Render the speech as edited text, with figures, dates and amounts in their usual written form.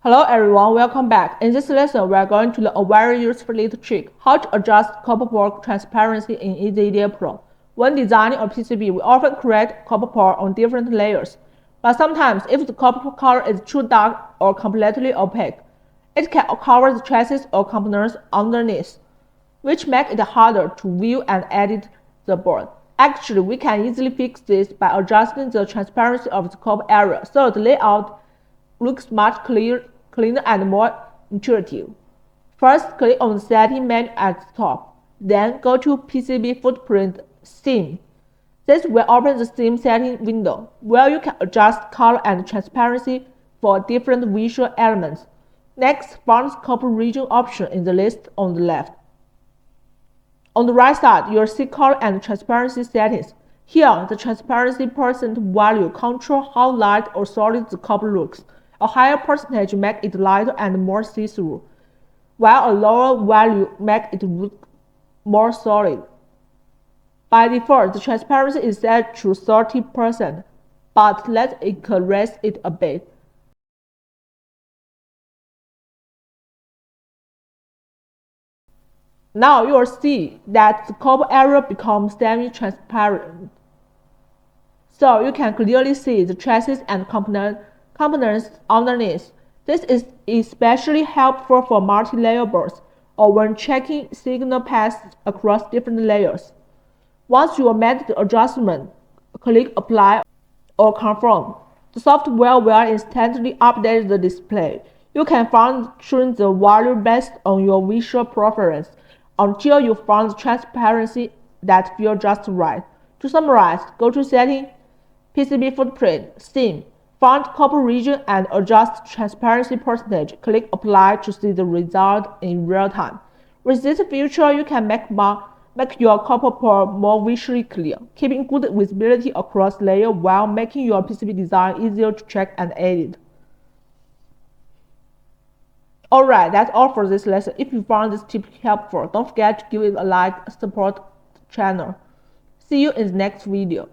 Hello everyone, welcome back. In this lesson, we are going to learn a very useful little trick, how to adjust copper port transparency in EasyEDA Pro. When designing a PCB, we often create copper port on different layers. But sometimes, if the copper color is too dark or completely opaque, it can cover the chassis or components underneath, which make it harder to view and edit the board. Actually, we can easily fix this by adjusting the transparency of the copper area so the layout looks much cleaner and more intuitive. First, click on the Setting menu at the top. Then go to PCB Footprint Scheme. This will open the Scheme setting window, where you can adjust color and transparency for different visual elements. Next, find the copper region option in the list on the left. On the right side, you'll see color and transparency settings. Here, the transparency percent value controls how light or solid the copper looks. A higher percentage makes it lighter and more see-through, while a lower value makes it look more solid. By default, the transparency is set to 30%, but let's increase it a bit. Now you will see that the copper area becomes semi-transparent, so you can clearly see the chassis and components underneath. This is especially helpful for multi-layer boards or when checking signal paths across different layers. Once you have made the adjustment, click Apply or Confirm. The software will instantly update the display. You can fine-tune the value based on your visual preference until you find the transparency that feels just right. To summarize, go to Setting, PCB Footprint, Scheme, find copper region and adjust transparency percentage. Click Apply to see the result in real time. With this feature, you can make your copper port more visually clear, keeping good visibility across layers while making your PCB design easier to check and edit. Alright, that's all for this lesson. If you found this tip helpful, don't forget to give it a like, support the channel. See you in the next video.